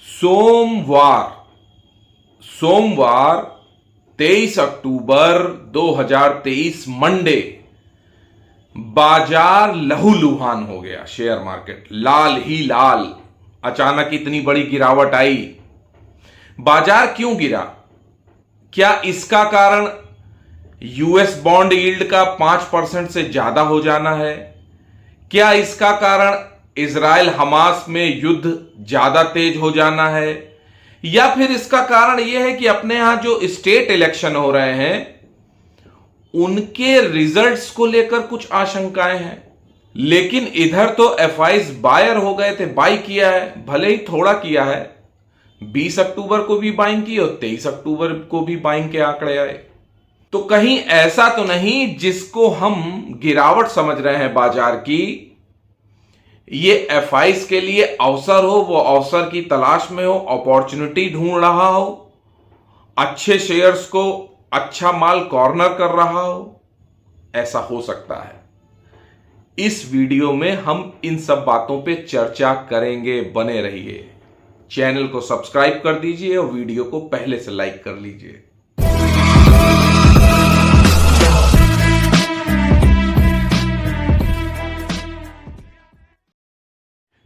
सोमवार सोमवार 23 अक्टूबर 2023 मंडे बाजार लहूलुहान हो गया। शेयर मार्केट लाल ही लाल। अचानक इतनी बड़ी गिरावट आई। बाजार क्यों गिरा? क्या इसका कारण यूएस बॉन्ड यील्ड का 5% से ज्यादा हो जाना है? क्या इसका कारण इजराइल हमास में युद्ध ज्यादा तेज हो जाना है? या फिर इसका कारण यह है कि अपने यहां जो स्टेट इलेक्शन हो रहे हैं उनके रिजल्ट्स को लेकर कुछ आशंकाएं हैं। लेकिन इधर तो एफआईज बायर हो गए थे, बाई किया है, भले ही थोड़ा किया है। 20 अक्टूबर को भी बाइंग की और 23 अक्टूबर को भी बाइंग के आंकड़े आए। तो कहीं ऐसा तो नहीं जिसको हम गिरावट समझ रहे हैं बाजार की, ये एफआईज के लिए अवसर हो, वो अवसर की तलाश में हो, अपॉर्चुनिटी ढूंढ रहा हो, अच्छे शेयर्स को अच्छा माल कॉर्नर कर रहा हो? ऐसा हो सकता है। इस वीडियो में हम इन सब बातों पे चर्चा करेंगे, बने रहिए। चैनल को सब्सक्राइब कर दीजिए और वीडियो को पहले से लाइक कर लीजिए।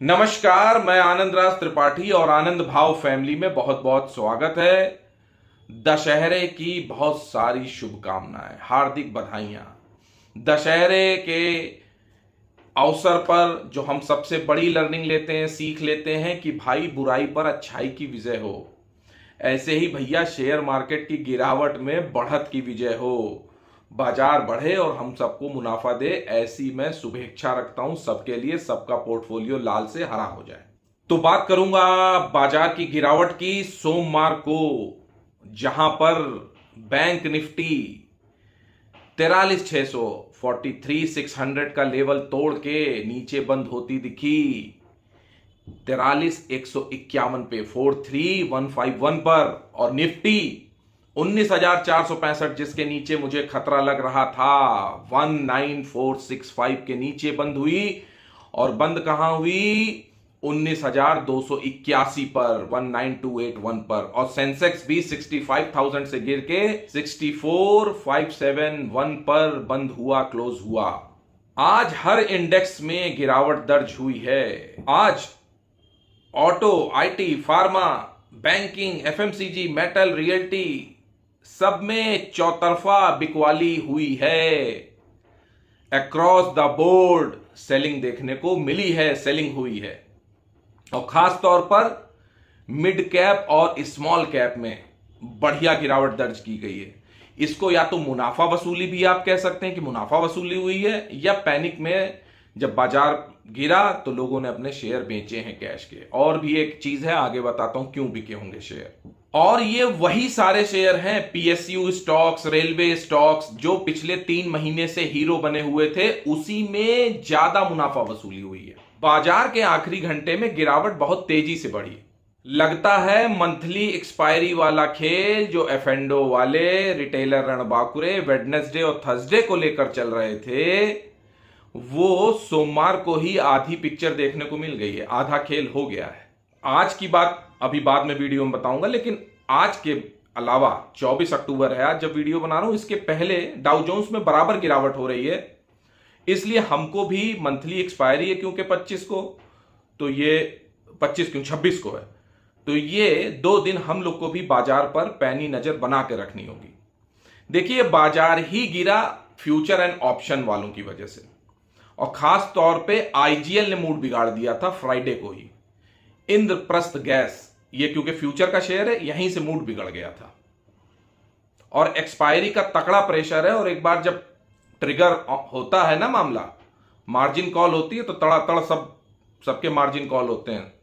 नमस्कार, मैं आनंद राज त्रिपाठी और आनंद भाव फैमिली में बहुत बहुत स्वागत है। दशहरे की बहुत सारी शुभकामनाएं, हार्दिक बधाइयां। दशहरे के अवसर पर जो हम सबसे बड़ी लर्निंग लेते हैं, सीख लेते हैं कि भाई बुराई पर अच्छाई की विजय हो। ऐसे ही भैया शेयर मार्केट की गिरावट में बढ़त की विजय हो, बाजार बढ़े और हम सबको मुनाफा दे, ऐसी मैं शुभेच्छा रखता हूं सबके लिए। सबका पोर्टफोलियो लाल से हरा हो जाए। तो बात करूंगा बाजार की गिरावट की सोमवार को, जहां पर बैंक निफ्टी 43,600 43,600 का लेवल तोड़ के नीचे बंद होती दिखी। 43,151 पे 43,151 पर, और निफ्टी 19,465 जिसके नीचे मुझे खतरा लग रहा था 19,465 के नीचे बंद हुई। और बंद कहां हुई? 19,281 पर, 19,281 पर। और सेंसेक्स भी 65,000 से गिर के 64,571 पर बंद हुआ, क्लोज हुआ। आज हर इंडेक्स में गिरावट दर्ज हुई है। आज auto, IT, pharma, banking, FMCG, metal, realty सब में चौतरफा बिकवाली हुई है। अक्रॉस द बोर्ड सेलिंग देखने को मिली है, सेलिंग हुई है। और खास तौर पर मिड कैप और स्मॉल कैप में बढ़िया गिरावट दर्ज की गई है। इसको या तो मुनाफा वसूली भी आप कह सकते हैं कि मुनाफा वसूली हुई है, या पैनिक में जब बाजार गिरा तो लोगों ने अपने शेयर बेचे हैं कैश के। और भी एक चीज है, आगे बताता हूं क्यों बिके होंगे शेयर। और ये वही सारे शेयर हैं, पीएसयू स्टॉक्स, रेलवे स्टॉक्स, जो पिछले 3 महीने से हीरो बने हुए थे, उसी में ज्यादा मुनाफा वसूली हुई है। बाजार के आखिरी घंटे में गिरावट बहुत तेजी से बढ़ी। लगता है मंथली एक्सपायरी वाला खेल जो एफएंडो वाले, रिटेलर रणबांकुरे वेडनेसडे और थर्सडे को लेकर चल रहे थे, वो सोमवार को ही आधी पिक्चर देखने को मिल गई है, आधा खेल हो गया है। आज की बात अभी बाद में वीडियो में बताऊंगा, लेकिन आज के अलावा 24 अक्टूबर है आज जब वीडियो बना रहा हूं, इसके पहले डाउ जोन्स में बराबर गिरावट हो रही है। इसलिए हमको भी मंथली एक्सपायरी है क्योंकि 25 को, तो ये 25 क्यों 26 को है, तो ये 2 दिन हम लोग को भी बाजार पर पैनी नजर बना के रखनी होगी। देखिए, बाजार ही गिरा फ्यूचर एंड ऑप्शन वालों की वजह से, और खास तौर पे आईजीएल ने मूड बिगाड़ दिया था फ्राइडे को ही। इंद्रप्रस्थ गैस, ये क्योंकि फ्यूचर का शेयर है, यहीं से मूड बिगड़ गया था। और एक्सपायरी का तकड़ा प्रेशर है, और एक बार जब ट्रिगर होता है ना मामला, मार्जिन कॉल होती है, तो तड़ातड़ सबके मार्जिन कॉल होते हैं,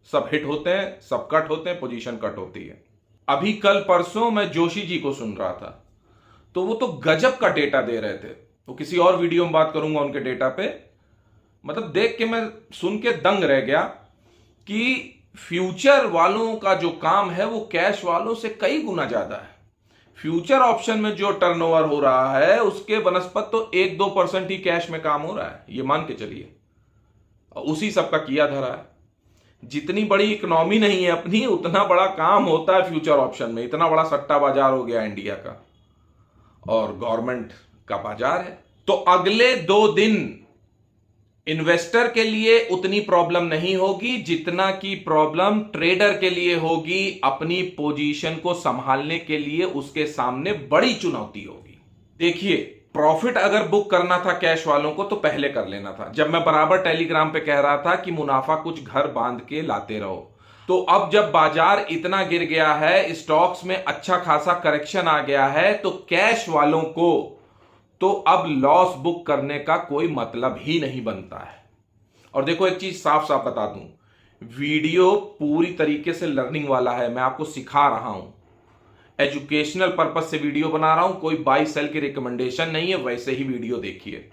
सब हिट होते हैं, सब कट होते हैं, पोजीशन कट होती है। अभी कल परसों मैं जोशी जी को सुन रहा था, तो वो तो गजब का डेटा दे रहे थे। वो किसी और वीडियो में बात करूंगा उनके डेटा पे। मतलब देख के मैं सुन के दंग रह गया कि फ्यूचर वालों का जो काम है वो कैश वालों से कई गुना ज्यादा है। फ्यूचर ऑप्शन में जो टर्नओवर हो रहा है उसके बनस्पत तो 1-2% ही कैश में काम हो रहा है, ये मान के चलिए। उसी सबका किया धरा है। जितनी बड़ी इकोनॉमी नहीं है अपनी, उतना बड़ा काम होता है फ्यूचर ऑप्शन में। इतना बड़ा सट्टा बाजार हो गया इंडिया का, और गवर्नमेंट का बाजार है। तो अगले 2 दिन इन्वेस्टर के लिए उतनी प्रॉब्लम नहीं होगी जितना की प्रॉब्लम ट्रेडर के लिए होगी। अपनी पोजीशन को संभालने के लिए उसके सामने बड़ी चुनौती होगी। देखिए, प्रॉफिट अगर बुक करना था कैश वालों को तो पहले कर लेना था, जब मैं बराबर टेलीग्राम पे कह रहा था कि मुनाफा कुछ घर बांध के लाते रहो। तो अब जब बाजार इतना गिर गया है, स्टॉक्स में अच्छा खासा करेक्शन आ गया है, तो कैश वालों को तो अब लॉस बुक करने का कोई मतलब ही नहीं बनता है। और देखो, एक चीज साफ साफ बता दूं, वीडियो पूरी तरीके से लर्निंग वाला है। मैं आपको सिखा रहा हूं, एजुकेशनल पर्पज से वीडियो बना रहा हूं, कोई बाई सेल की रिकमेंडेशन नहीं है। वैसे ही वीडियो देखिए,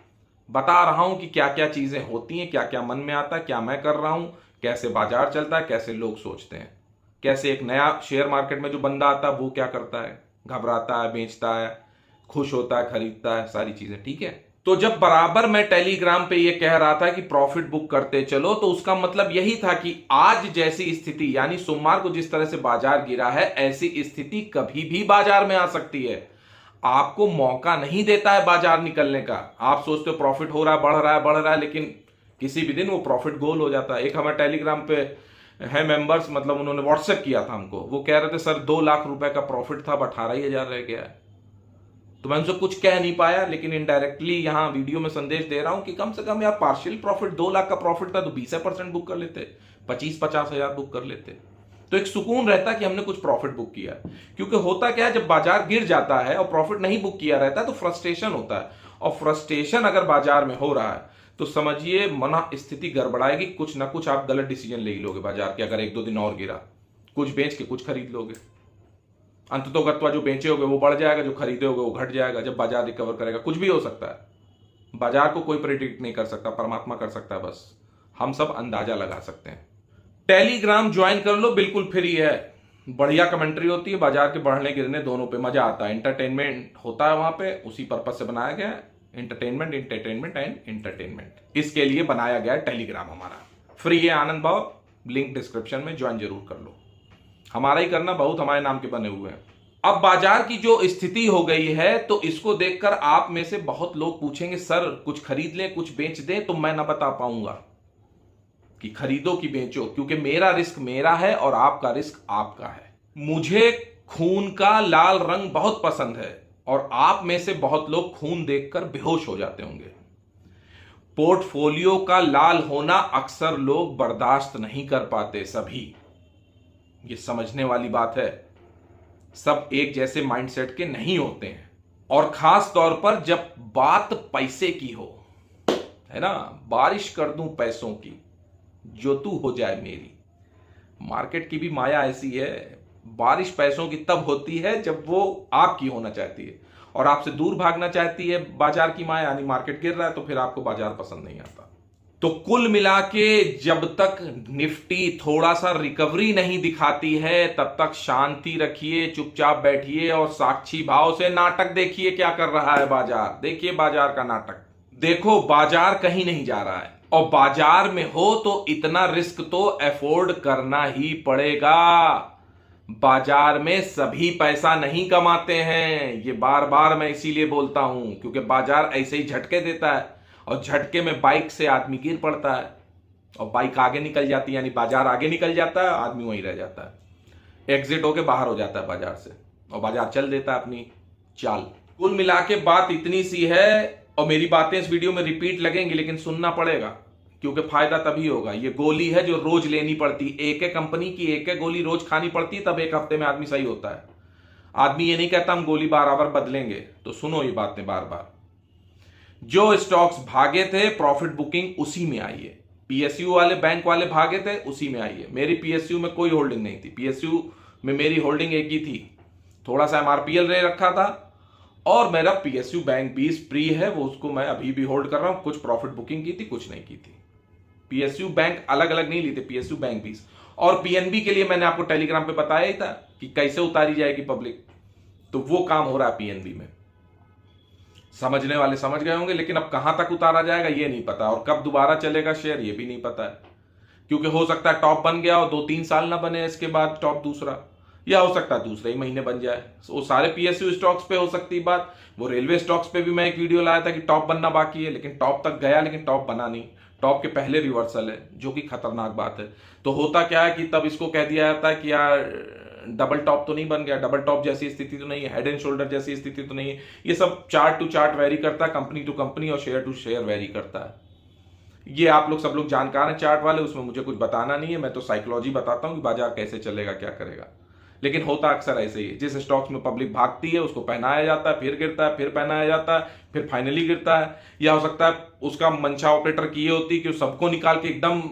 बता रहा हूं कि क्या क्या चीजें होती हैं, क्या क्या मन में आता है, क्या मैं कर रहा हूं, कैसे बाजार चलता है, कैसे लोग सोचते हैं, कैसे एक नया शेयर मार्केट में जो बंदा आता है वो क्या करता है, घबराता है, बेचता है, खुश होता है, खरीदता है, सारी चीजें। ठीक है, तो जब बराबर मैं टेलीग्राम पे ये कह रहा था कि प्रॉफिट बुक करते चलो, तो उसका मतलब यही था कि आज जैसी स्थिति, यानी सोमवार को जिस तरह से बाजार गिरा है, ऐसी स्थिति कभी भी बाजार में आ सकती है। आपको मौका नहीं देता है बाजार निकलने का। आप सोचते हो प्रॉफिट हो रहा है, बढ़ रहा है, बढ़ रहा है, लेकिन किसी भी दिन वो प्रॉफिट गोल हो जाता है। एक हमारे टेलीग्राम पे है मेंबर्स, मतलब उन्होंने व्हाट्सएप किया था हमको, वो कह रहे थे सर 2 लाख रुपए का प्रॉफिट था, अब 18,000 रह गया है। तो मैं उनसे कुछ कह नहीं पाया, लेकिन इनडायरेक्टली यहां वीडियो में संदेश दे रहा हूं कि कम से कम यार पार्शियल प्रॉफिट 2 लाख का प्रॉफिट था तो 20% बुक कर लेते, 25-50 हजार बुक कर लेते, तो एक सुकून रहता कि हमने कुछ प्रॉफिट बुक किया। क्योंकि होता क्या है, जब बाजार गिर जाता है और प्रॉफिट नहीं बुक किया रहता है तो फ्रस्ट्रेशन होता है, और फ्रस्ट्रेशन अगर बाजार में हो रहा है तो समझिए मना स्थिति गड़बड़ाएगी। कुछ ना कुछ आप गलत डिसीजन ले ही लोगे बाजार के। अगर 1-2 दिन और गिरा, कुछ बेच के कुछ खरीद लोगे, अंततोगत्वा जो बेचे होगे वो बढ़ जाएगा, जो खरीदे होगे वो घट जाएगा। जब बाजार रिकवर करेगा, कुछ भी हो सकता है, बाजार को कोई प्रेडिक्ट नहीं कर सकता, परमात्मा कर सकता है, बस हम सब अंदाजा लगा सकते हैं। टेलीग्राम ज्वाइन कर लो, बिल्कुल फ्री है, बढ़िया कमेंट्री होती है, बाजार के बढ़ने गिरने दोनों पे मजा आता है, एंटरटेनमेंट होता है वहां पे, उसी पर्पज से बनाया गया है। एंटरटेनमेंट एंड एंटरटेनमेंट, इसके लिए बनाया गया है टेलीग्राम हमारा। फ्री है, आनंद भाव, लिंक डिस्क्रिप्शन में, ज्वाइन जरूर कर लो। हमारा ही करना, बहुत हमारे नाम के बने हुए हैं। अब बाजार की जो स्थिति हो गई है, तो इसको देखकर आप में से बहुत लोग पूछेंगे सर कुछ खरीद लें, कुछ बेच दें, तो मैं ना बता पाऊंगा कि खरीदो कि बेचो, क्योंकि मेरा रिस्क मेरा है और आपका रिस्क आपका है। मुझे खून का लाल रंग बहुत पसंद है, और आप में से बहुत लोग खून देखकर बेहोश हो जाते होंगे। पोर्टफोलियो का लाल होना अक्सर लोग बर्दाश्त नहीं कर पाते, सभी, ये समझने वाली बात है। सब एक जैसे माइंडसेट के नहीं होते हैं, और खास तौर पर जब बात पैसे की हो, है ना, बारिश कर दूं पैसों की जो तू हो जाए मेरी। मार्केट की भी माया ऐसी है, बारिश पैसों की तब होती है जब वो आपकी होना चाहती है और आपसे दूर भागना चाहती है। बाजार की माया, यानी मार्केट गिर रहा है तो फिर आपको बाजार पसंद नहीं आता। तो कुल मिला के जब तक निफ्टी थोड़ा सा रिकवरी नहीं दिखाती है, तब तक शांति रखिए, चुपचाप बैठिए और साक्षी भाव से नाटक देखिए क्या कर रहा है बाजार। देखिए बाजार का नाटक, देखो बाजार कहीं नहीं जा रहा है, और बाजार में हो तो इतना रिस्क तो अफोर्ड करना ही पड़ेगा। बाजार में सभी पैसा नहीं कमाते हैं, ये बार बार मैं इसीलिए बोलता हूं, क्योंकि बाजार ऐसे ही झटके देता है, और झटके में बाइक से आदमी गिर पड़ता है, और बाइक आगे निकल जाती है, यानी बाजार आगे निकल जाता है, आदमी वहीं रह जाता है, एग्जिट होके बाहर हो जाता है बाजार से, और बाजार चल देता है अपनी चाल। कुल मिला के बात इतनी सी है, और मेरी बातें इस वीडियो में रिपीट लगेंगी, लेकिन सुनना पड़ेगा, क्योंकि फायदा तभी होगा। ये गोली है जो रोज लेनी पड़ती, एक एक कंपनी की एक एक गोली रोज खानी पड़ती, तब एक हफ्ते में आदमी सही होता है। आदमी ये नहीं कहता हम गोली बार बदलेंगे। तो सुनो ये बातें बार बार, जो स्टॉक्स भागे थे प्रॉफिट बुकिंग उसी में आई है, पीएसयू वाले बैंक वाले भागे थे उसी में आई है। मेरी पीएसयू में कोई होल्डिंग नहीं थी, पीएसयू में मेरी होल्डिंग एक ही थी, थोड़ा सा एमआरपीएल ले रखा था, और मेरा पीएसयू बैंक 20 प्री है, वो उसको मैं अभी भी होल्ड कर रहा हूं। कुछ प्रॉफिट बुकिंग की थी, कुछ नहीं की थी। पीएसयू बैंक अलग अलग नहीं ली थी, पीएसयू बैंक 20। और पीएनबी के लिए मैंने आपको टेलीग्राम पे बताया ही था कि कैसे उतारी जाएगी पब्लिक, तो वो काम हो रहा है पीएनबी में। समझने वाले समझ गए होंगे, लेकिन अब कहां तक उतारा जाएगा ये नहीं पता, और कब दोबारा चलेगा शेयर ये भी नहीं पता है। क्योंकि हो सकता है टॉप बन गया और 2-3 साल ना बने इसके बाद टॉप दूसरा, या हो सकता है दूसरे ही महीने बन जाए। वो सारे पीएसयू स्टॉक्स पे हो सकती बात। वो रेलवे स्टॉक्स पे भी मैं एक वीडियो लाया था कि टॉप बनना बाकी है, लेकिन टॉप तक गया लेकिन टॉप बना नहीं, टॉप के पहले रिवर्सल है, जो कि खतरनाक बात है। तो होता क्या है कि तब इसको कह दिया जाता है कि यार डबल टॉप तो नहीं बन गया, डबल टॉप जैसी स्थिति तो नहीं है, हेड एंड शोल्डर जैसी स्थिति तो नहीं है। ये सब चार्ट टू चार्ट वेरी करता है, कंपनी टू कंपनी और शेयर टू शेयर वेरी करता है। ये आप लोग सब लोग जानकार हैं चार्ट वाले, उसमें मुझे कुछ बताना नहीं है, मैं तो साइकोलॉजी बताता हूं कि बाजार कैसे चलेगा, क्या करेगा। लेकिन होता अक्सर ऐसे ही है, जिस स्टॉक्स में पब्लिक भागती है उसको पहनाया जाता है, फिर गिरता है, फिर पहनाया जाता है, फिर फाइनली गिरता है। या हो सकता है उसका मंशा ऑपरेटर की ये होती कि सबको निकाल के एकदम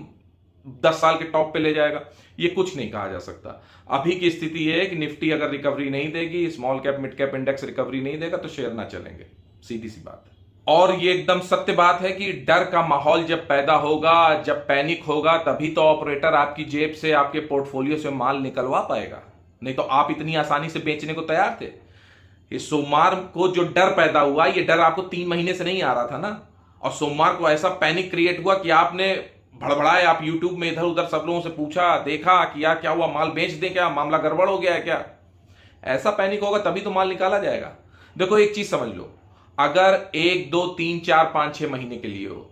10 साल के टॉप पे ले जाएगा। ये कुछ नहीं कहा जा सकता। अभी की स्थिति ये है कि निफ्टी अगर रिकवरी नहीं देगी, small cap mid cap index recovery नहीं देगा, तो शेयर ना चलेंगे, सीधी सी बात है। और ये एकदम सत्य बात है कि डर का माहौल जब पैदा होगा, जब पैनिक होगा, तभी तो ऑपरेटर आपकी जेब से, आपके पोर्टफोलियो से माल निकलवा पाएगा, नहीं तो आप इतनी आसानी से बेचने को तैयार थे। इस सोमवार को जो डर पैदा हुआ, ये डर आपको 3 महीने से नहीं आ रहा था ना, और सोमवार को ऐसा पैनिक क्रिएट हुआ कि आपने भड़बड़ाए, आप यूट्यूब में इधर उधर सब लोगों से पूछा, देखा कि यार क्या हुआ, माल बेच दें क्या, मामला गड़बड़ हो गया है क्या। ऐसा पैनिक होगा तभी तो माल निकाला जाएगा। देखो एक चीज समझ लो, अगर 1 2 3 4 5 6 महीने के लिए हो,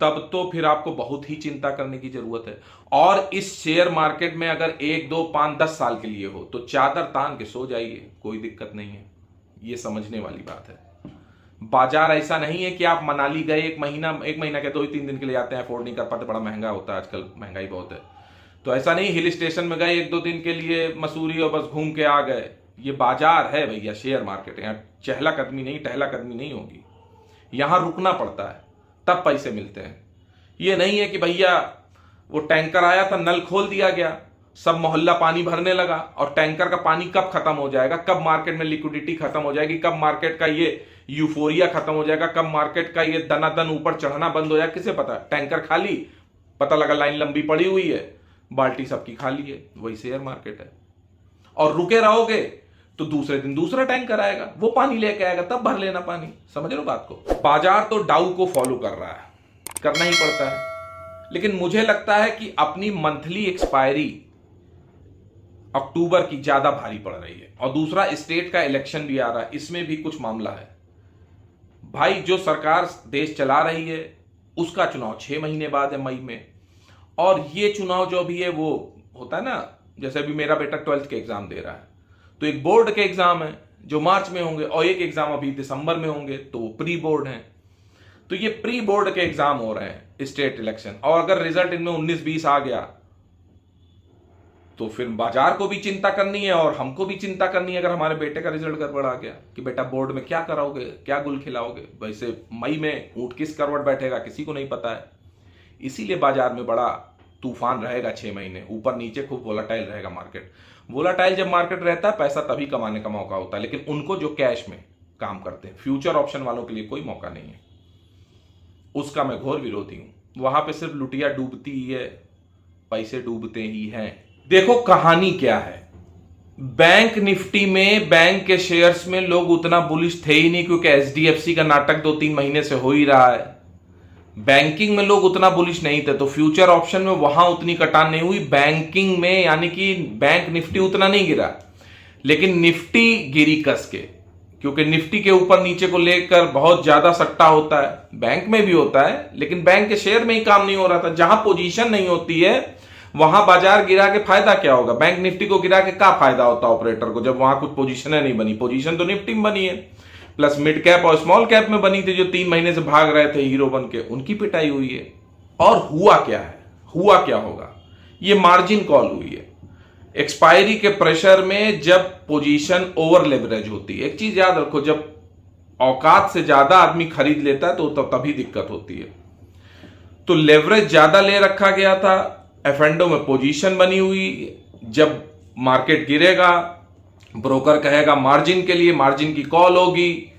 तब तो फिर आपको बहुत ही चिंता करने की जरूरत है। और इस शेयर मार्केट में अगर 1 2 5 10 साल के लिए हो, तो चादर तान के सो जाइए, कोई दिक्कत नहीं है। ये समझने वाली बात है। बाजार ऐसा नहीं है कि आप मनाली गए, एक महीना के 2-3 दिन के लिए जाते हैं, अफोर्ड नहीं कर पाते, बड़ा महंगा होता है आजकल, महंगाई बहुत है। तो ऐसा नहीं हिल स्टेशन में गए 1 2 दिन के लिए मसूरी और बस घूम के आ गए। ये बाजार है भैया, शेयर मार्केट है। यहाँ चहला कदमी नहीं, टहला कदमी नहीं होगी। यहां रुकना पड़ता है, तब पैसे मिलते हैं। ये नहीं है कि भैया वो टैंकर आया था, नल खोल दिया गया, सब मोहल्ला पानी भरने लगा, और टैंकर का पानी कब खत्म हो जाएगा, कब मार्केट में लिक्विडिटी खत्म हो जाएगी, कब मार्केट का ये यूफोरिया खत्म हो जाएगा, कब मार्केट का ये दनादन ऊपर चढ़ना बंद हो जाएगा, किसे पता। टैंकर खाली, पता लगा लाइन लंबी पड़ी हुई है, बाल्टी सबकी खाली है। वही शेयर मार्केट है। और रुके रहोगे तो दूसरे दिन दूसरा टैंकर आएगा, वो पानी लेके आएगा, तब भर लेना पानी। समझ लो बात को। बाजार तो डाउ को फॉलो कर रहा है, करना ही पड़ता है। लेकिन मुझे लगता है कि अपनी मंथली एक्सपायरी अक्टूबर की ज्यादा भारी पड़ रही है। और दूसरा, स्टेट का इलेक्शन भी आ रहा है, इसमें भी कुछ मामला है भाई। जो सरकार देश चला रही है उसका चुनाव 6 महीने बाद है, मई में। और ये चुनाव जो भी है वो होता है ना, जैसे अभी मेरा बेटा 12th के एग्जाम दे रहा है, तो एक बोर्ड के एग्जाम है जो मार्च में होंगे, और एक एग्जाम अभी दिसंबर में होंगे, तो वो प्री बोर्ड हैं। तो ये प्री बोर्ड के एग्जाम हो रहे हैं, स्टेट इलेक्शन। और अगर रिजल्ट इनमें 19-20 आ गया तो फिर बाजार को भी चिंता करनी है और हमको भी चिंता करनी है। अगर हमारे बेटे का रिजल्ट गड़बड़ आ गया कि बेटा बोर्ड में क्या कराओगे, क्या गुल खिलाओगे। वैसे मई में ऊंट किस करवट बैठेगा किसी को नहीं पता है। इसीलिए बाजार में बड़ा तूफान रहेगा 6 महीने, ऊपर नीचे खूब वोलाटाइल रहेगा मार्केट। वोलाटाइल जब मार्केट रहता है, पैसा तभी कमाने का मौका होता है। लेकिन उनको जो कैश में काम करते हैं, फ्यूचर ऑप्शन वालों के लिए कोई मौका नहीं है। उसका मैं घोर विरोधी हूं। वहां पे सिर्फ लुटिया डूबती ही है, पैसे डूबते ही हैं। देखो कहानी क्या है। बैंक निफ्टी में, बैंक के शेयर्स में लोग उतना बुलिश थे ही नहीं, क्योंकि एचडीएफसी का नाटक 2-3 महीने से हो ही रहा है। बैंकिंग में लोग उतना बुलिश नहीं थे, तो फ्यूचर ऑप्शन में वहां उतनी कटान नहीं हुई। बैंकिंग में यानी कि बैंक निफ्टी उतना नहीं गिरा, लेकिन निफ्टी गिरी कस के, क्योंकि निफ्टी के ऊपर नीचे को लेकर बहुत ज्यादा सट्टा होता है। बैंक में भी होता है, लेकिन बैंक के शेयर में ही काम नहीं हो रहा था। जहां पोजीशन नहीं होती है वहां बाजार गिरा के फायदा क्या होगा। बैंक निफ्टी को गिरा के क्या फायदा होता ऑपरेटर को, जब वहां कुछ पोजीशन नहीं बनी। पोजीशन तो निफ्टी में बनी है, प्लस मिड कैप और स्मॉल कैप में बनी थी, जो 3 महीने से भाग रहे थे हीरो बन के, उनकी पिटाई हुई है। और हुआ क्या है, हुआ क्या होगा, ये मार्जिन कॉल हुई है। एक्सपायरी के प्रेशर में जब पोजीशन ओवर लेवरेज होती है, एक चीज याद रखो, जब औकात से ज्यादा आदमी खरीद लेता है तो तभी दिक्कत होती है। तो लेवरेज ज्यादा ले रखा गया था, एफएंडो में पोजीशन बनी हुई। जब मार्केट गिरेगा, ब्रोकर कहेगा मार्जिन के लिए, मार्जिन की कॉल होगी।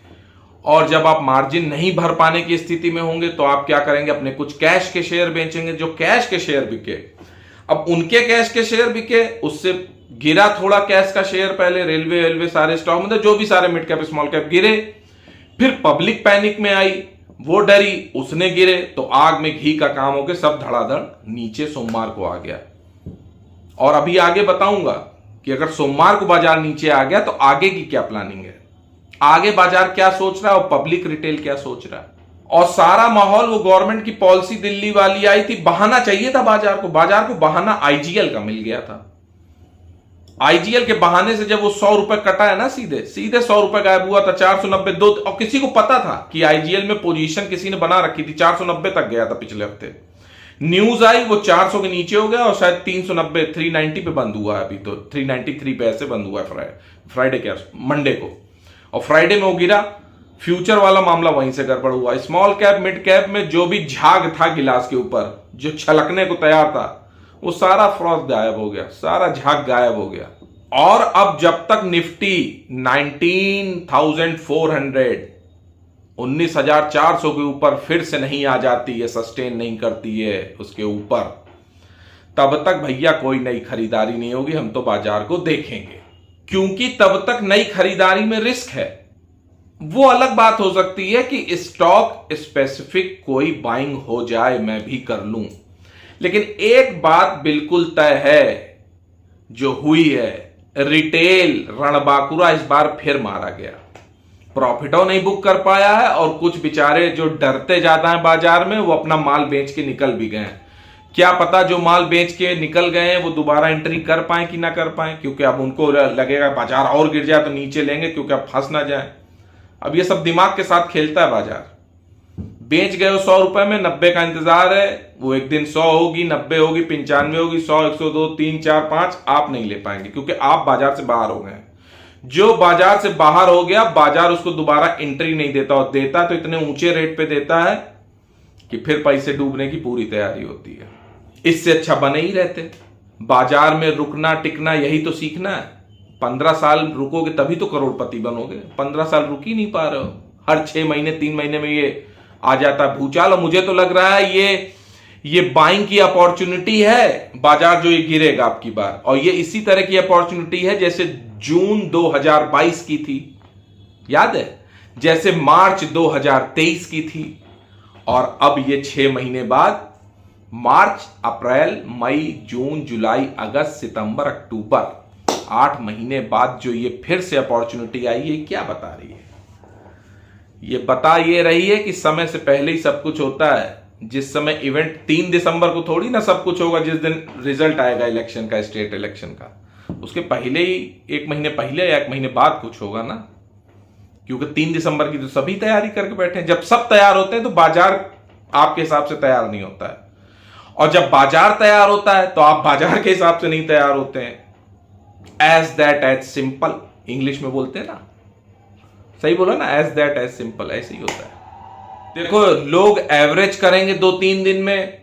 और जब आप मार्जिन नहीं भर पाने की स्थिति में होंगे तो आप क्या करेंगे, अपने कुछ कैश के शेयर बेचेंगे। जो कैश के शेयर बिके, अब उनके कैश के शेयर बिके, उससे गिरा थोड़ा कैश का शेयर पहले, रेलवे सारे स्टॉक, मतलब जो भी सारे मिड कैप स्मॉल कैप गिरे। फिर पब्लिक पैनिक में आई, वो डरी, उसने गिरे तो आग में घी का काम होकर सब धड़ाधड़ नीचे सोमवार को आ गया। और अभी आगे बताऊंगा कि अगर सोमवार को बाजार नीचे आ गया तो आगे की क्या प्लानिंग है, आगे बाजार क्या सोच रहा है और पब्लिक रिटेल क्या सोच रहा है। और सारा माहौल वो गवर्नमेंट की पॉलिसी दिल्ली वाली आई थी, बहाना चाहिए था बाजार को बहाना आईजीएल का मिल गया था। आईजीएल के बहाने से जब वो 100 रुपए कटा है ना, सीधे 100 रुपए गायब हुआ था, 490 दो, और किसी को पता था कि आईजीएल में पोजीशन किसी ने बना रखी थी, 490 तक गया था पिछले हफ्ते। न्यूज आई वो 400 के नीचे हो गया और शायद 390 390 पे बंद हुआ है, अभी तो 393 पे ऐसे बंद हुआ है फ्राइडे क्या मंडे को। और फ्राइडे में वो गिरा, फ्यूचर वाला मामला वहीं से गड़बड़ हुआ। स्मॉल कैप मिड कैप में जो भी झाग था गिलास के ऊपर, जो छलकने को तैयार था, वो सारा फ्रॉस्ट गायब हो गया, सारा झाग गायब हो गया। और अब जब तक निफ्टी 19,400 के ऊपर फिर से नहीं आ जाती है, सस्टेन नहीं करती है उसके ऊपर, तब तक भैया कोई नई खरीदारी नहीं होगी। हम तो बाजार को देखेंगे, क्योंकि तब तक नई खरीदारी में रिस्क है। वो अलग बात हो सकती है कि स्टॉक स्पेसिफिक कोई बाइंग हो जाए, मैं भी कर लूं, लेकिन एक बात बिल्कुल तय है जो हुई है, रिटेल रणबांकुरा इस बार फिर मारा गया। प्रॉफिटों नहीं बुक कर पाया है और कुछ बेचारे जो डरते ज्यादा हैं बाजार में, वो अपना माल बेच के निकल भी गए हैं। क्या पता जो माल बेच के निकल गए हैं वो दोबारा एंट्री कर पाए कि ना कर पाए, क्योंकि अब उनको लगेगा बाजार और गिर जाए तो नीचे लेंगे, क्योंकि अब फंस ना जाए। अब ये सब दिमाग के साथ खेलता है बाजार। बेच गए हो 100 रुपए में, 90 का इंतजार है, वो एक दिन 100 होगी, 90 होगी, 95 होगी, 100 102 3 4 5 आप नहीं ले पाएंगे, क्योंकि आप बाजार से बाहर हो गए। जो बाजार से बाहर हो गया, बाजार उसको दोबारा एंट्री नहीं देता, और देता तो इतने ऊंचे रेट पे देता है कि फिर पैसे डूबने की पूरी तैयारी होती है। इससे अच्छा बने ही रहते। बाजार में रुकना टिकना यही तो सीखना है। 15 साल रुकोगे तभी तो करोड़पति बनोगे। 15 साल रुक ही नहीं पा रहे हो, हर 6 महीने 3 महीने में ये आ जाता है भूचाल। और मुझे तो लग रहा है ये बाइंग की अपॉर्चुनिटी है, बाजार जो ये गिरेगा आपकी बार, और ये इसी तरह की अपॉर्चुनिटी है जैसे जून 2022 की थी, याद है, जैसे मार्च 2023 की थी। और अब ये 6 महीने बाद, मार्च अप्रैल मई जून जुलाई अगस्त सितंबर अक्टूबर, 8 महीने बाद जो ये फिर से अपॉर्चुनिटी आई है, क्या बता रही है? ये बता ये रही है कि समय से पहले ही सब कुछ होता है। जिस समय इवेंट 3 दिसंबर को थोड़ी ना सब कुछ होगा, जिस दिन रिजल्ट आएगा इलेक्शन का, स्टेट इलेक्शन का, उसके पहले ही 1 महीने पहले या 1 महीने बाद कुछ होगा ना, क्योंकि 3 दिसंबर की तो सभी तैयारी करके बैठे हैं। जब सब तैयार होते हैं तो बाजार आपके हिसाब से तैयार नहीं होता है, और जब बाजार तैयार होता है तो आप बाजार के हिसाब से नहीं तैयार होते हैं। As that as simple English में बोलते हैं ना, सही बोला ना, एज दैट एज सिंपल, ऐसे ही होता है। देखो, लोग एवरेज करेंगे 2-3 दिन में,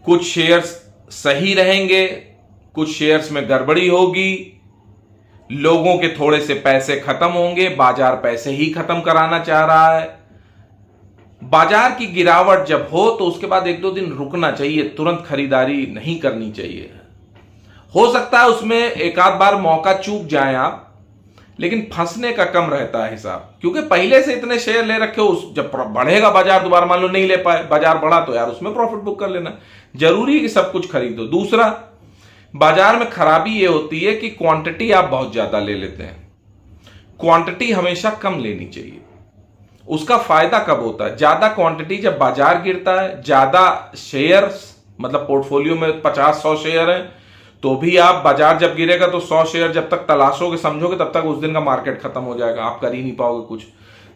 कुछ शेयर्स सही रहेंगे, कुछ शेयर्स में गड़बड़ी होगी, लोगों के थोड़े से पैसे खत्म होंगे, बाजार पैसे ही खत्म कराना चाह रहा है। बाजार की गिरावट जब हो तो उसके बाद 1-2 दिन रुकना चाहिए, तुरंत खरीदारी नहीं करनी चाहिए। हो सकता है उसमें एक आध बार मौका चूक जाए आप, लेकिन फंसने का कम रहता है हिसाब, क्योंकि पहले से इतने शेयर ले रखे हो, जब बढ़ेगा बाजार दोबारा मान लो नहीं ले पाए, बाजार बढ़ा तो यार उसमें प्रॉफिट बुक कर लेना। जरूरी है कि सब कुछ खरीदो। दूसरा, बाजार में खराबी ये होती है कि क्वांटिटी आप बहुत ज्यादा ले लेते हैं। क्वांटिटी हमेशा कम लेनी चाहिए। उसका फायदा कब होता है? ज्यादा क्वांटिटी जब बाजार गिरता है, ज्यादा शेयर्स, मतलब पोर्टफोलियो में 50-100 शेयर है, तो भी आप बाजार जब गिरेगा तो 100 शेयर जब तक तलाशोगे समझोगे तब तक उस दिन का मार्केट खत्म हो जाएगा, आप कर ही नहीं पाओगे कुछ।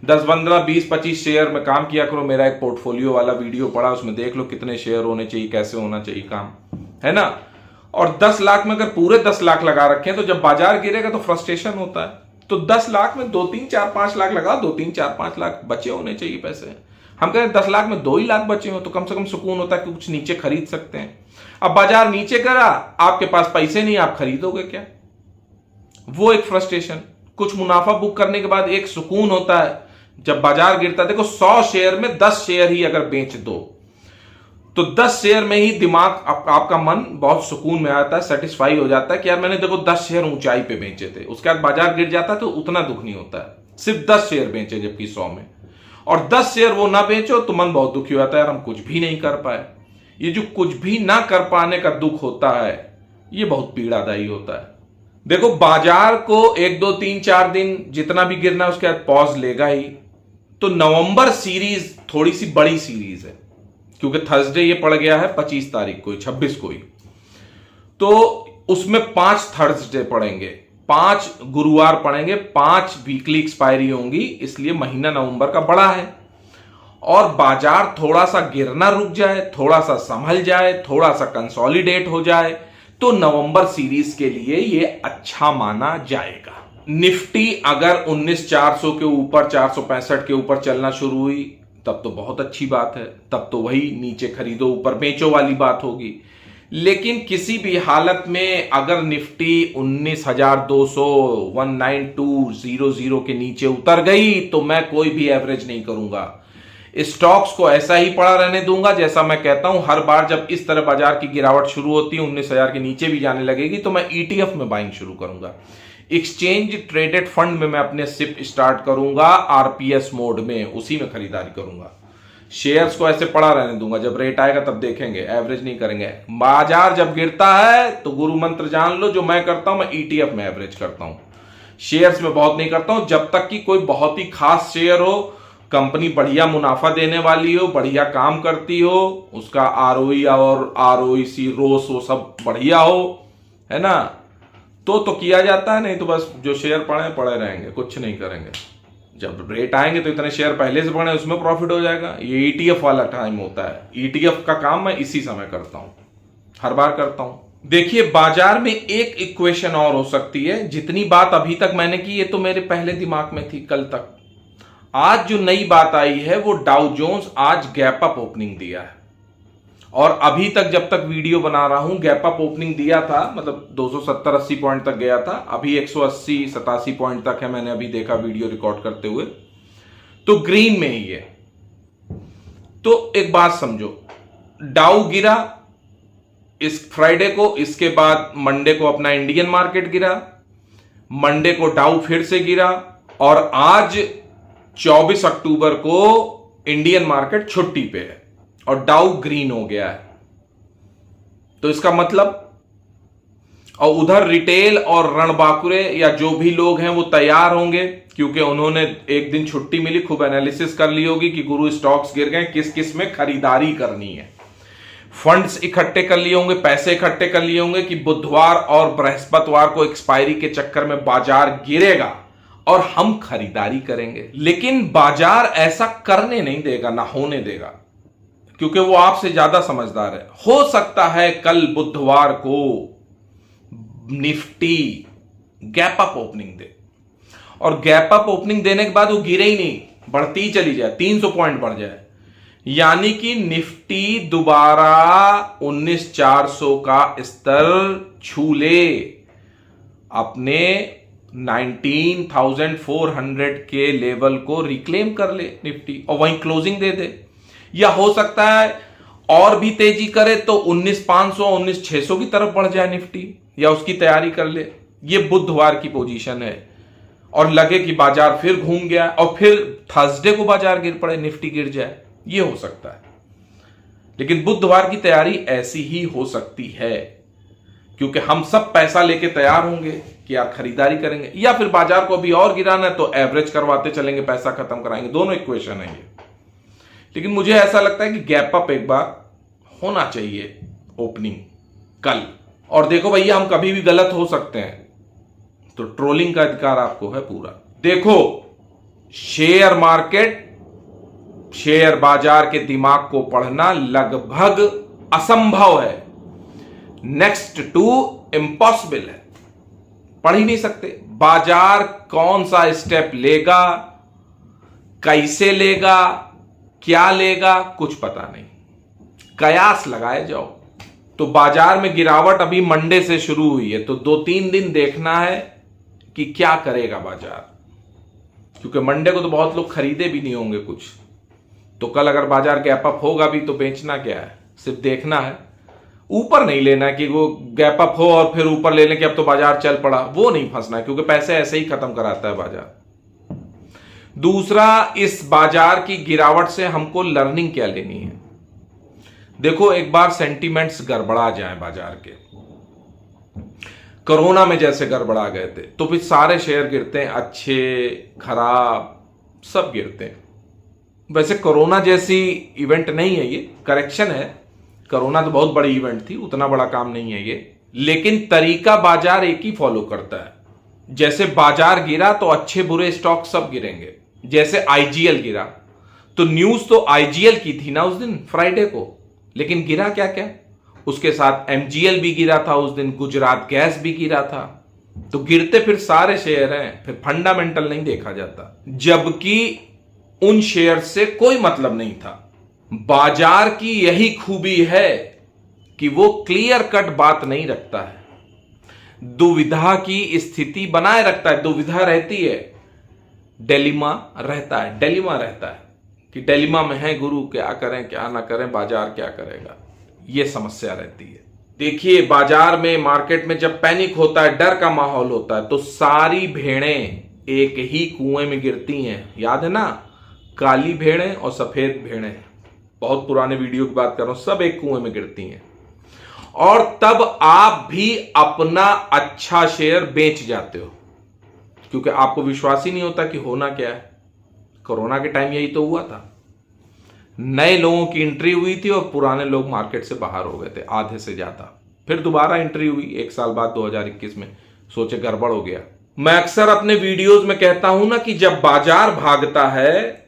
10, 15, 20, 25 शेयर में काम किया करो। मेरा एक पोर्टफोलियो वाला वीडियो पड़ा, उसमें देख लो कितने शेयर होने चाहिए, कैसे होना चाहिए काम, है ना। और 10 लाख में अगर पूरे 10 लाख लगा रखे हैं तो जब बाजार गिरेगा तो फ्रस्ट्रेशन होता है। तो 10 लाख में 2, 3, 4, 5 लाख लगा, 2, 3, 4, 5 लाख बचे होने चाहिए पैसे। हम कह रहे 10 लाख में 2 ही लाख बचे हो तो कम से कम सुकून होता है कि कुछ नीचे खरीद सकते हैं। अब बाजार नीचे करा, आपके पास पैसे नहीं, आप खरीदोगे क्या? वो एक फ्रस्ट्रेशन। कुछ मुनाफा बुक करने के बाद एक सुकून होता है जब बाजार गिरता है। देखो, 100 शेयर में 10 शेयर ही अगर बेच दो तो 10 शेयर में ही दिमाग आपका मन बहुत सुकून में आता है, सेटिस्फाई हो जाता है कि यार मैंने देखो 10 शेयर ऊंचाई पे बेचे थे। उसके बाद बाजार गिर जाता है तो उतना दुख नहीं होता है, सिर्फ 10 शेयर बेचे जबकि 100 में। और 10 शेयर वो ना बेचो तो मन बहुत दुखी होता है, यार हम कुछ भी नहीं कर पाए। ये जो कुछ भी ना कर पाने का दुख होता है ये बहुत पीड़ादायी होता है। देखो बाजार को 1 2 3 4 दिन जितना भी गिरना है उसके बाद पॉज लेगा ही। तो नवंबर सीरीज थोड़ी सी बड़ी सीरीज है क्योंकि थर्सडे ये पड़ गया है 25 तारीख को, 26 को ही, तो उसमें 5 थर्सडे पड़ेंगे, 5 गुरुवार पड़ेंगे, 5 वीकली एक्सपायरी होंगी, इसलिए महीना नवंबर का बड़ा है। और बाजार थोड़ा सा गिरना रुक जाए, थोड़ा सा संभल जाए, थोड़ा सा कंसोलिडेट हो जाए तो नवंबर सीरीज के लिए ये अच्छा माना जाएगा। निफ्टी अगर 19,400 के ऊपर, 465 के ऊपर चलना शुरू हुई तब तो बहुत अच्छी बात है, तब तो वही नीचे खरीदो ऊपर बेचो वाली बात होगी। लेकिन किसी भी हालत में अगर निफ्टी 19,200 19200 के नीचे उतर गई तो मैं कोई भी एवरेज नहीं करूंगा, स्टॉक्स को ऐसा ही पड़ा रहने दूंगा। जैसा मैं कहता हूं हर बार जब इस तरह बाजार की गिरावट शुरू होती है, 19,000 के नीचे भी जाने लगेगी तो मैं ईटीएफ में बाइंग शुरू करूंगा, एक्सचेंज ट्रेडेड फंड में मैं अपने सिप स्टार्ट करूंगा, आरपीएस मोड में उसी में खरीदारी करूंगा। शेयर्स को ऐसे पड़ा रहने दूंगा, जब रेट आएगा तब देखेंगे, एवरेज नहीं करेंगे। बाजार जब गिरता है तो गुरु मंत्र जान लो, जो मैं करता हूं मैं ईटीएफ में एवरेज करता हूं, शेयर्स में बहुत नहीं करता हूं। जब तक कि कोई बहुत ही खास शेयर हो, कंपनी बढ़िया मुनाफा देने वाली हो, बढ़िया काम करती हो, उसका आरओई और आरओईसी रोस वो सब बढ़िया हो, है ना, तो किया जाता है। नहीं तो बस जो शेयर पड़े रहेंगे, कुछ नहीं करेंगे। जब रेट आएंगे तो इतने शेयर पहले से पड़े, उसमें प्रॉफिट हो जाएगा। ये ईटीएफ वाला टाइम होता है, ईटीएफ का काम मैं इसी समय करता हूं, हर बार करता हूं। देखिए बाजार में एक इक्वेशन और हो सकती है, जितनी बात अभी तक मैंने की ये तो मेरे पहले दिमाग में थी कल तक। आज जो नई बात आई है वो डाउ जोन्स आज गैप अप ओपनिंग दिया है, और अभी तक जब तक वीडियो बना रहा हूं गैप अप ओपनिंग दिया था, मतलब 270-80 पॉइंट तक गया था, अभी 180-87 पॉइंट तक है, मैंने अभी देखा वीडियो रिकॉर्ड करते हुए, तो ग्रीन में ही है। तो एक बात समझो, डाउ गिरा इस फ्राइडे को, इसके बाद मंडे को अपना इंडियन मार्केट गिरा, मंडे को डाउ फिर से गिरा, और आज 24 अक्टूबर को इंडियन मार्केट छुट्टी पे है और डाउ ग्रीन हो गया है। तो इसका मतलब, और उधर रिटेल और रणबांकुरे या जो भी लोग हैं वो तैयार होंगे, क्योंकि उन्होंने एक दिन छुट्टी मिली, खूब एनालिसिस कर ली होगी कि गुरु स्टॉक्स गिर गए, किस किस में खरीदारी करनी है, फंड्स इकट्ठे कर लिए होंगे, पैसे इकट्ठे कर लिए होंगे कि बुधवार और बृहस्पतिवार को एक्सपायरी के चक्कर में बाजार गिरेगा और हम खरीदारी करेंगे। लेकिन बाजार ऐसा करने नहीं देगा, ना होने देगा, क्योंकि वो आपसे ज्यादा समझदार है। हो सकता है कल बुधवार को निफ्टी गैप अप ओपनिंग दे, और गैप अप ओपनिंग देने के बाद वो गिरे ही नहीं, बढ़ती ही चली जाए, 300 पॉइंट बढ़ जाए, यानी कि निफ्टी दोबारा 19,400 का स्तर छू ले, अपने 19,400 के लेवल को रिक्लेम कर ले निफ्टी, और वहीं क्लोजिंग दे दे। या हो सकता है और भी तेजी करे तो 19,500 19,600 की तरफ बढ़ जाए निफ्टी, या उसकी तैयारी कर ले। ये बुधवार की पोजीशन है, और लगे कि बाजार फिर घूम गया और फिर थर्सडे को बाजार गिर पड़े, निफ्टी गिर जाए, ये हो सकता है। लेकिन बुधवार की तैयारी ऐसी ही हो सकती है, क्योंकि हम सब पैसा लेके तैयार होंगे कि यार खरीदारी करेंगे, या फिर बाजार को अभी और गिराना है तो एवरेज करवाते चलेंगे, पैसा खत्म कराएंगे। दोनों इक्वेशन है ये। लेकिन मुझे ऐसा लगता है कि गैप अप एक बार होना चाहिए ओपनिंग कल। और देखो भैया, हम कभी भी गलत हो सकते हैं, तो ट्रोलिंग का अधिकार आपको है पूरा। देखो, शेयर मार्केट, शेयर बाजार के दिमाग को पढ़ना लगभग असंभव है, नेक्स्ट टू इम्पॉसिबल है, पढ़ ही नहीं सकते। बाजार कौन सा स्टेप लेगा, कैसे लेगा, क्या लेगा, कुछ पता नहीं, कयास लगाए जाओ। तो बाजार में गिरावट अभी मंडे से शुरू हुई है, तो 2-3 दिन देखना है कि क्या करेगा बाजार, क्योंकि मंडे को तो बहुत लोग खरीदे भी नहीं होंगे कुछ। तो कल अगर बाजार गैप अप होगा भी तो बेचना क्या है, सिर्फ देखना है, ऊपर नहीं लेना कि वो गैप अप हो और फिर ऊपर ले लें कि अब तो बाजार चल पड़ा, वो नहीं फंसना है, क्योंकि पैसे ऐसे ही खत्म कराता है बाजार। दूसरा, इस बाजार की गिरावट से हमको लर्निंग क्या लेनी है। देखो, एक बार सेंटीमेंट्स गड़बड़ा जाए बाजार के, कोरोना में जैसे गड़बड़ा गए थे, तो फिर सारे शेयर गिरते हैं, अच्छे खराब सब गिरते हैं। वैसे कोरोना जैसी इवेंट नहीं है ये, करेक्शन है। कोरोना तो बहुत बड़ी इवेंट थी, उतना बड़ा काम नहीं है ये, लेकिन तरीका बाजार एक ही फॉलो करता है। जैसे बाजार गिरा तो अच्छे बुरे स्टॉक सब गिरेंगे। जैसे आईजीएल गिरा तो न्यूज तो आईजीएल की थी ना उस दिन फ्राइडे को, लेकिन गिरा क्या क्या, उसके साथ एमजीएल भी गिरा था उस दिन, गुजरात गैस भी गिरा था। तो गिरते फिर सारे शेयर हैं, फिर फंडामेंटल नहीं देखा जाता, जबकि उन शेयर से कोई मतलब नहीं था। बाजार की यही खूबी है कि वो क्लियर कट बात नहीं रखता है, दुविधा की स्थिति बनाए रखता है। दुविधा रहती है, डिलेमा रहता है कि डिलेमा में है गुरु, क्या करें क्या ना करें, बाजार क्या करेगा, ये समस्या रहती है। देखिए, बाजार में, मार्केट में जब पैनिक होता है, डर का माहौल होता है, तो सारी भेड़ें एक ही कुएं में गिरती हैं। याद है ना, काली भेड़ें और सफेद भेड़ें, बहुत पुराने वीडियो की बात कर रहा हूं, सब एक कुएं में गिरती हैं। और तब आप भी अपना अच्छा शेयर बेच जाते हो, क्योंकि आपको विश्वास ही नहीं होता कि होना क्या है। कोरोना के टाइम यही तो हुआ था, नए लोगों की एंट्री हुई थी और पुराने लोग मार्केट से बाहर हो गए थे, आधे से ज्यादा। फिर दोबारा एंट्री हुई एक साल बाद 2021 में, सोचे गड़बड़ हो गया। मैं अक्सर अपने वीडियोस में कहता हूं ना कि जब बाजार भागता है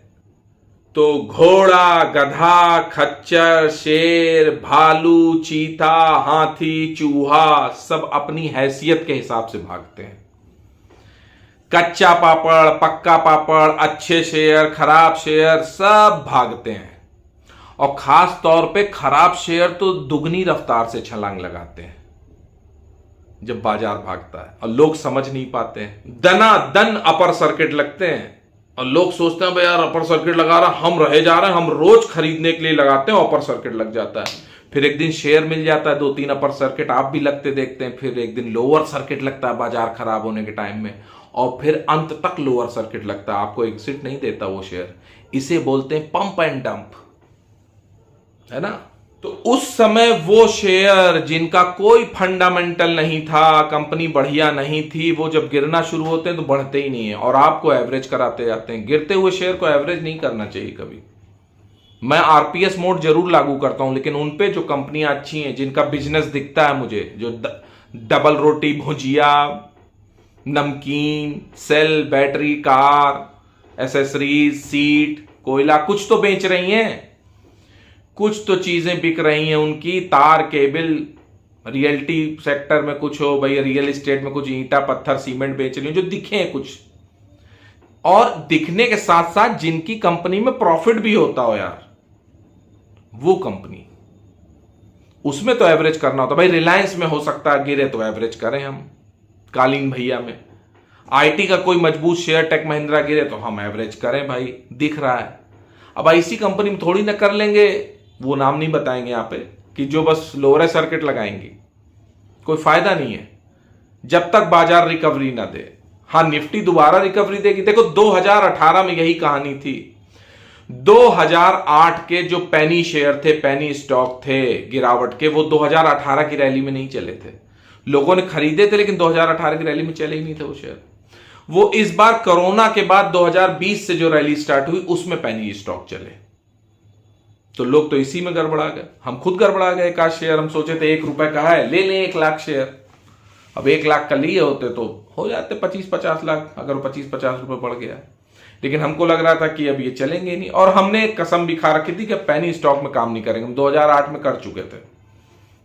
तो घोड़ा, गधा, खच्चर, शेर, भालू, चीता, हाथी, चूहा सब अपनी हैसियत के हिसाब से भागते हैं। कच्चा पापड़, पक्का पापड़, अच्छे शेयर, खराब शेयर सब भागते हैं। और खास तौर पे खराब शेयर तो दुगनी रफ्तार से छलांग लगाते हैं जब बाजार भागता है, और लोग समझ नहीं पाते हैं। दनादन अपर सर्किट लगते हैं और लोग सोचते हैं भाई यार अपर सर्किट लगा रहा, हम रहे जा रहे हैं, हम रोज खरीदने के लिए लगाते हैं, अपर सर्किट लग जाता है। फिर एक दिन शेयर मिल जाता है, 2-3 अपर सर्किट आप भी लगते देखते हैं। फिर एक दिन लोअर सर्किट लगता है बाजार खराब होने के टाइम में, और फिर अंत तक लोअर सर्किट लगता है, आपको एग्जिट नहीं देता वो शेयर। इसे बोलते हैं पंप एंड डंप, है ना। तो उस समय वो शेयर जिनका कोई फंडामेंटल नहीं था, कंपनी बढ़िया नहीं थी, वो जब गिरना शुरू होते हैं तो बढ़ते ही नहीं है और आपको एवरेज कराते जाते हैं। गिरते हुए शेयर को एवरेज नहीं करना चाहिए कभी। मैं आरपीएस मोड जरूर लागू करता हूं, लेकिन उन पे जो कंपनियां अच्छी हैं, जिनका बिजनेस दिखता है मुझे, जो डबल रोटी, भुजिया, नमकीन, cell, battery, car, accessories, seat, कोयला, कुछ तो बेच रही हैं, कुछ तो चीजें बिक रही हैं उनकी, तार, केबल, रियल्टी सेक्टर में कुछ हो भाई, रियल एस्टेट में कुछ ईंटा, पत्थर, सीमेंट बेच रही हो, जो दिखे कुछ। और दिखने के साथ साथ जिनकी कंपनी में प्रॉफिट भी होता हो यार, वो कंपनी, उसमें तो एवरेज करना होता। भाई रिलायंस में हो सकता है गिरे तो एवरेज करें हम, कालीन भैया में। आईटी का कोई मजबूत शेयर, टेक महिंद्रा, गिरे तो हम एवरेज करें, भाई दिख रहा है। अब ऐसी कंपनी में थोड़ी ना कर लेंगे, वो नाम नहीं बताएंगे यहां पे, कि जो बस लोअर सर्किट लगाएंगी, कोई फायदा नहीं है जब तक बाजार रिकवरी ना दे। हां, निफ्टी दोबारा रिकवरी देगी। देखो 2018 में यही कहानी थी। 2008 के जो पेनी शेयर थे, पेनी स्टॉक थे गिरावट के, वो 2018 की रैली में नहीं चले थे। लोगों ने खरीदे थे लेकिन 2018 की रैली में चले ही नहीं थे वो शेयर। वो इस बार कोरोना के बाद 2020 से जो रैली स्टार्ट हुई उसमें पेनी स्टॉक चले, तो लोग तो इसी में गड़बड़ा गए। हम खुद गड़बड़ा गए। एक शेयर हम सोचे थे 1 रुपए का है, ले लें 1 लाख शेयर। अब 1 लाख का लिए होते तो हो जाते 25-50 लाख, अगर 25-50 रुपए बढ़ गया। लेकिन हमको लग रहा था कि अब ये चलेंगे नहीं, और हमने एक कसम भी खा रखी थी कि पेनी स्टॉक में काम नहीं करेंगे। हम 2008 में कर चुके थे,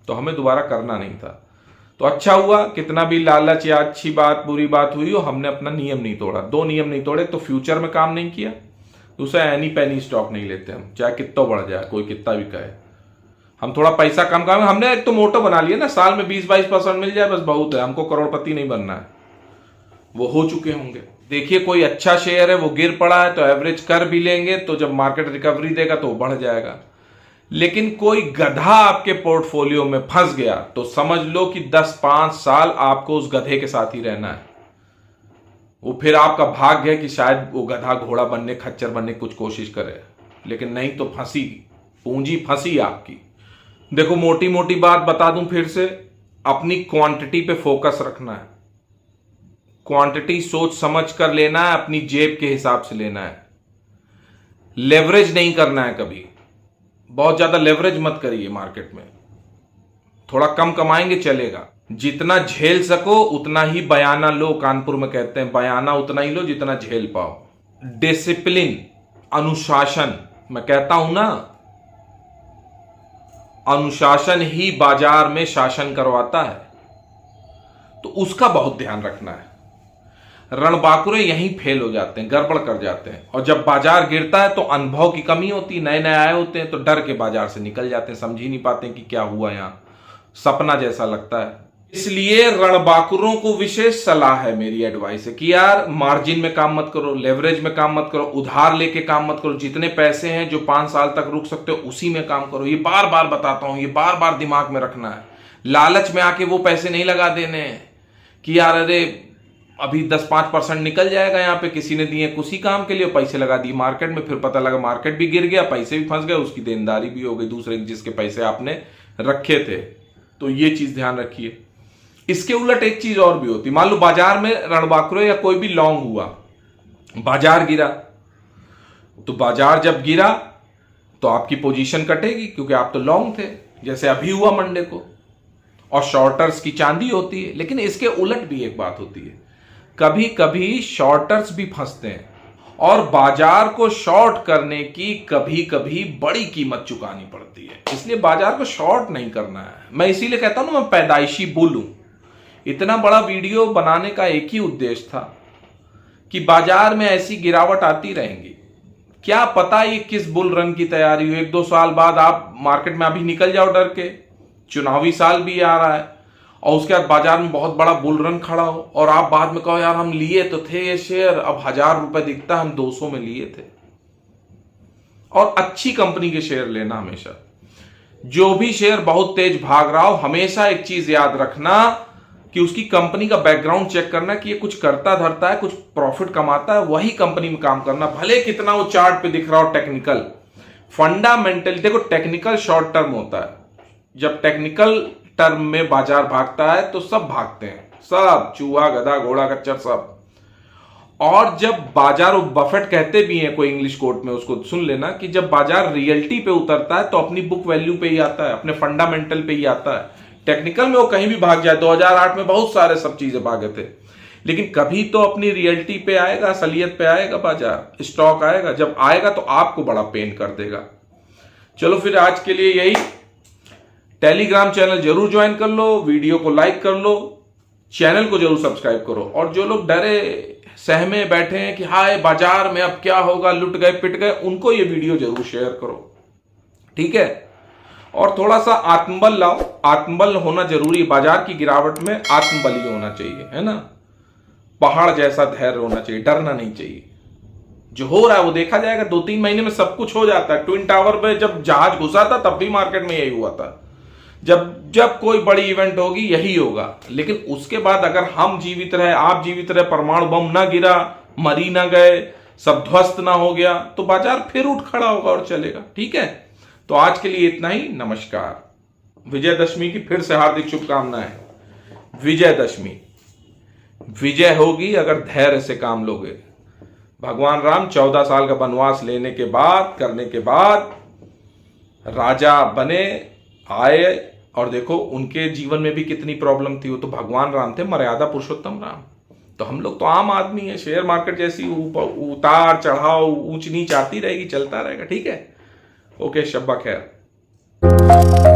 तो हमें दोबारा करना नहीं था। तो अच्छा हुआ, कितना भी लालच या अच्छी बात बुरी बात हुई हो, हमने अपना नियम नहीं तोड़ा। 2 नियम नहीं तोड़े, तो फ्यूचर में काम नहीं किया, दूसरा एनी पेनी स्टॉक नहीं लेते हम, चाहे कितना बढ़ जाए, कोई कितना भी कहे। हम थोड़ा पैसा कम करेंगे। हमने एक तो मोटो बना लिया ना, साल में 20-22% मिल जाए बस बहुत है, हमको करोड़पति नहीं बनना है, वो हो चुके होंगे। देखिए, कोई अच्छा शेयर है, वो गिर पड़ा है तो एवरेज कर भी लेंगे, तो जब मार्केट रिकवरी देगा तो वो बढ़ जाएगा। लेकिन कोई गधा आपके पोर्टफोलियो में फंस गया तो समझ लो कि 10-5 साल आपको उस गधे के साथ ही रहना है। वो फिर आपका भाग्य है कि शायद वो गधा घोड़ा बनने खच्चर बनने की कुछ कोशिश करे, लेकिन नहीं तो फंसी, पूंजी फंसी आपकी। देखो मोटी मोटी बात बता दूं फिर से, अपनी क्वांटिटी पे फोकस रखना है। क्वांटिटी सोच समझ कर लेना है, अपनी जेब के हिसाब से लेना है। लेवरेज नहीं करना है कभी, बहुत ज्यादा लेवरेज मत करिए मार्केट में। थोड़ा कम कमाएंगे चलेगा, जितना झेल सको उतना ही बयाना लो। कानपुर में कहते हैं बयाना उतना ही लो जितना झेल पाओ। डिसिप्लिन, अनुशासन, मैं कहता हूं ना, अनुशासन ही बाजार में शासन करवाता है, तो उसका बहुत ध्यान रखना है। रणबांकुरे यहीं फेल हो जाते हैं, गड़बड़ कर जाते हैं। और जब बाजार गिरता है तो अनुभव की कमी होती है, नए नए आए होते हैं तो डर के बाजार से निकल जाते हैं, समझ ही नहीं पाते कि क्या हुआ, यहां सपना जैसा लगता है। इसलिए रणबांकुरों को विशेष सलाह है, मेरी एडवाइस है कि यार मार्जिन में काम मत करो, लेवरेज में काम मत करो, उधार लेके काम मत करो। जितने पैसे हैं जो 5 साल तक रुक सकते हो उसी में काम करो। ये बार बार बताता हूं, ये बार बार दिमाग में रखना है। लालच में आके वो पैसे नहीं लगा देने कि यार अरे अभी 10-5% निकल जाएगा, यहाँ पे किसी ने दिए कुछ ही काम के लिए, पैसे लगा दिए मार्केट में, फिर पता लगा मार्केट भी गिर गया, पैसे भी फंस गए, उसकी देनदारी भी हो गई दूसरे जिसके पैसे आपने रखे थे। तो ये चीज ध्यान रखिए। इसके उलट एक चीज और भी होती, मान लो बाजार में रणबांकुरे या कोई भी लॉन्ग हुआ, बाजार गिरा, तो बाजार जब गिरा तो आपकी पोजीशन कटेगी क्योंकि आप तो लॉन्ग थे, जैसे अभी हुआ मंडे को। और शॉर्टर्स की चांदी होती है। लेकिन इसके उलट भी एक बात होती है, कभी कभी शॉर्टर्स भी फंसते हैं और बाजार को शॉर्ट करने की कभी कभी बड़ी कीमत चुकानी पड़ती है। इसलिए बाजार को शॉर्ट नहीं करना है। मैं इसीलिए कहता हूं ना, मैं पैदाइशी बुल हूं। इतना बड़ा वीडियो बनाने का एक ही उद्देश्य था कि बाजार में ऐसी गिरावट आती रहेंगी, क्या पता ये किस बुल रन की तैयारी हो। 1-2 साल बाद आप मार्केट में अभी निकल जाओ डर के, चुनावी साल भी आ रहा है, और उसके बाद बाजार में बहुत बड़ा बुल रन खड़ा हो और आप बाद में कहो यार हम लिए तो थे ये शेयर, अब 1000 रुपए दिखता है हम 200 में लिए थे। और अच्छी कंपनी के शेयर लेना हमेशा। जो भी शेयर बहुत तेज भाग रहा हो, हमेशा एक चीज याद रखना कि उसकी कंपनी का बैकग्राउंड चेक करना कि ये कुछ करता धरता है, कुछ प्रॉफिट कमाता है, वही कंपनी में काम करना, भले कितना वो चार्ट पे दिख रहा हो टेक्निकल। फंडामेंटल देखो, टेक्निकल शॉर्ट टर्म होता है। जब टेक्निकल टर्म में बाजार भागता है तो सब भागते हैं, सब चूहा गधा घोड़ा खच्चर सब। और जब बाजार, बफेट कहते भी हैं कोई इंग्लिश कोर्ट में, उसको सुन लेना, कि जब बाजार रियलिटी पे उतरता है तो अपनी बुक वैल्यू पे ही आता है, अपने फंडामेंटल पे ही आता है। टेक्निकल में वो कहीं भी भाग जाए, 2008 में बहुत सारे सब चीजें भागे थे, लेकिन कभी तो अपनी रियलिटी पे आएगा, असलियत पे आएगा बाजार, स्टॉक आएगा। जब आएगा तो आपको बड़ा पेन कर देगा। चलो फिर आज के लिए यही। टेलीग्राम चैनल जरूर ज्वाइन कर लो, वीडियो को लाइक कर लो, चैनल को जरूर सब्सक्राइब करो। और जो लोग डरे सहमे बैठे हैं कि हाय बाजार में अब क्या होगा, लुट गए पिट गए, उनको ये वीडियो जरूर शेयर करो, ठीक है। और थोड़ा सा आत्मबल लाओ, आत्मबल होना जरूरी है। बाजार की गिरावट में आत्मबल ही होना चाहिए, है ना। पहाड़ जैसा धैर्य होना चाहिए, डरना नहीं चाहिए। जो हो रहा है वो देखा जाएगा, 2-3 महीने में सब कुछ हो जाता है। ट्विन टावर पे जब जहाज घुसा था तब भी मार्केट में यही हुआ था। जब कोई बड़ी इवेंट होगी यही होगा। लेकिन उसके बाद अगर हम जीवित रहे, आप जीवित रहे, परमाणु बम ना गिरा, मरी ना गए, सब ध्वस्त ना हो गया, तो बाजार फिर उठ खड़ा होगा और चलेगा, ठीक है। तो आज के लिए इतना ही। नमस्कार। विजयदशमी की फिर से हार्दिक शुभकामनाएं। विजयदशमी, विजय होगी अगर धैर्य से काम लोगे। भगवान राम 14 साल का वनवास लेने के बाद, करने के बाद राजा बने, आए, और देखो उनके जीवन में भी कितनी प्रॉब्लम थी। वो तो भगवान राम थे, मर्यादा पुरुषोत्तम राम। तो हम लोग तो आम आदमी है। शेयर मार्केट जैसी उतार चढ़ाव, ऊंच नीच आती रहेगी, चलता रहेगा, ठीक है। ओके, शब्बा खैर।